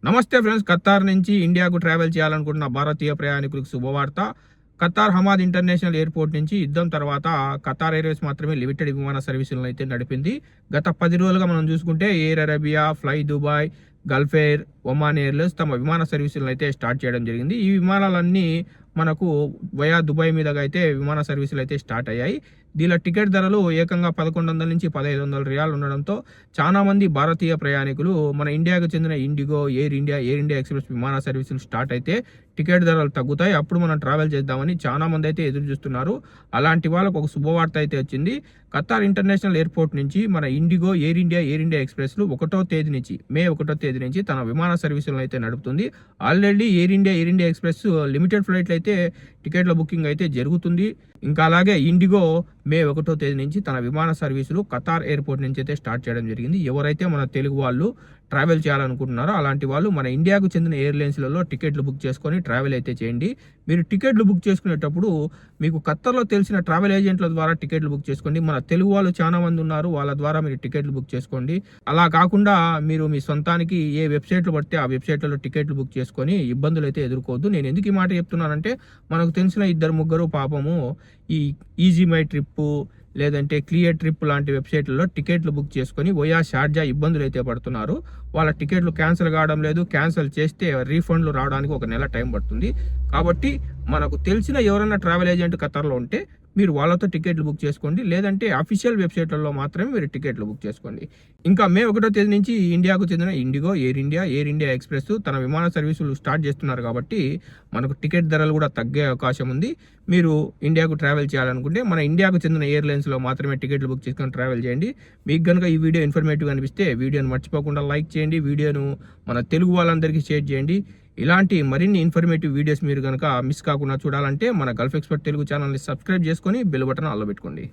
నమస్తే friends, Qatar నుంచి ఇండియాకు ట్రావెల్ చేయాలనుకుంటున్న భారతీయ ప్రయాణికులకు శుభవార్త. ఖతార్ హమాద్ ఇంటర్నేషనల్ ఎయిర్పోర్ట్ నుంచి యుద్ధం తర్వాత ఖతార్ ఎయిర్వేస్ మాత్రమే లిమిటెడ్ విమాన సర్వీసులను అయితే నడిపింది. గత 10 రోజులుగా మనం చూసుకుంటే air Arabia, fly Dubai, Gulf air, Oman airlines తమ విమాన సర్వీసులను అయితే స్టార్ట్ చేయడం జరిగింది. ఈ విమానాలన్నీ మనకు వయా దుబాయ్ మీదుగా అయితే విమాన సర్వీసులు అయితే స్టార్ట్ అయ్యాయి. దీనిలో టికెట్ ధరలు ఏకంగా 1100 నుంచి 1500 రియాలు ఉండడంతో చాలా మంది భారతీయ ప్రయాణికులు మన ఇండియాకు చెందిన ఇండిగో, ఎయిర్ ఇండియా ఎక్స్ప్రెస్ విమాన సర్వీసులు స్టార్ట్ అయితే టికెట్ ధరలు తగ్గుతాయి, అప్పుడు మనం ట్రావెల్ చేద్దామని చాలా మంది అయితే ఎదురు చూస్తున్నారు. అలాంటి వాళ్ళకు ఒక శుభవార్త అయితే వచ్చింది. ఖతార్ ఇంటర్నేషనల్ ఎయిర్పోర్ట్ నుంచి మన ఇండిగో, ఎయిర్ ఇండియా ఎక్స్ప్రెస్లు మే 1వ తేదీ నుంచి తన విమాన సర్వీసులను అయితే నడుపుతుంది. Already air India express limited ఫ్లైట్లు అయితే టికెట్ల బుకింగ్ అయితే జరుగుతుంది. ఇంకా అలాగే ఇండిగో మే 1వ తేదీ నుంచి తన విమాన సర్వీసులు ఖతార్ ఎయిర్పోర్ట్ నుంచి అయితే స్టార్ట్ చేయడం జరిగింది. ఎవరైతే మన తెలుగు వాళ్ళు ట్రావెల్ చేయాలనుకుంటున్నారో అలాంటి వాళ్ళు మన ఇండియాకు చెందిన ఎయిర్లైన్స్లలో టికెట్లు బుక్ చేసుకొని ట్రావెల్ అయితే చేయండి. మీరు టికెట్లు బుక్ చేసుకునేటప్పుడు మీకు ఖతార్లో తెలిసిన ట్రావెల్ ఏజెంట్ల ద్వారా టికెట్లు బుక్ చేసుకోండి. మన తెలుగు వాళ్ళు చాలా మంది ఉన్నారు, వాళ్ళ ద్వారా మీరు టికెట్లు బుక్ చేసుకోండి. అలా కాకుండా మీరు మీ సొంతానికి ఏ వెబ్సైట్లు పడితే ఆ వెబ్సైట్లలో టికెట్లు బుక్ చేసుకొని ఇబ్బందులు అయితే ఎదుర్కోవద్దు. నేను ఎందుకు ఈ మాట చెప్తున్నానంటే, మనకు తెలిసిన 2-3 పాపము ఈ ఈజీ మై ట్రిప్పు లేదంటే క్లియర్ ట్రిప్ లాంటి వెబ్సైట్లలో టికెట్లు బుక్ చేసుకొని వయా షార్జా ఇబ్బందులు అయితే పడుతున్నారు. వాళ్ళ టికెట్లు క్యాన్సిల్ కావడం లేదు, క్యాన్సిల్ చేస్తే రీఫండ్లు రావడానికి 1 నెల టైం పడుతుంది. కాబట్టి మనకు తెలిసిన ఎవరైనా ట్రావెల్ ఏజెంట్ ఖతార్లో ఉంటే మీరు వాళ్ళతో టికెట్లు బుక్ చేసుకోండి, లేదంటే అఫీషియల్ వెబ్సైట్లలో మాత్రమే మీరు టికెట్లు బుక్ చేసుకోండి. ఇంకా మే 1వ తేదీ నుంచి ఇండియాకు చెందిన ఇండిగో, ఎయిర్ ఇండియా ఎక్స్ప్రెస్ తన విమాన సర్వీసులు స్టార్ట్ చేస్తున్నారు కాబట్టి మనకు టికెట్ ధరలు కూడా తగ్గే అవకాశం ఉంది. మీరు ఇండియాకు ట్రావెల్ చేయాలనుకుంటే మన ఇండియాకు చెందిన ఎయిర్లైన్స్లో మాత్రమే టికెట్లు బుక్ చేసుకొని ట్రావెల్ చేయండి. మీకు కనుక ఈ వీడియో ఇన్ఫర్మేటివ్ అనిపిస్తే వీడియోను మర్చిపోకుండా లైక్ చేయండి, వీడియోను మన తెలుగు వాళ్ళందరికీ షేర్ చేయండి. ఇలాంటి మరిన్ని ఇన్ఫర్మేటివ్ వీడియోస్ మీరు కనుక మిస్ కాకుండా చూడాలంటే మన గల్ఫ్ ఎక్స్పర్ట్ తెలుగు ఛానల్ని సబ్స్క్రైబ్ చేసుకొని బెల్ బటన్ ఆన్లో పెట్టుకోండి.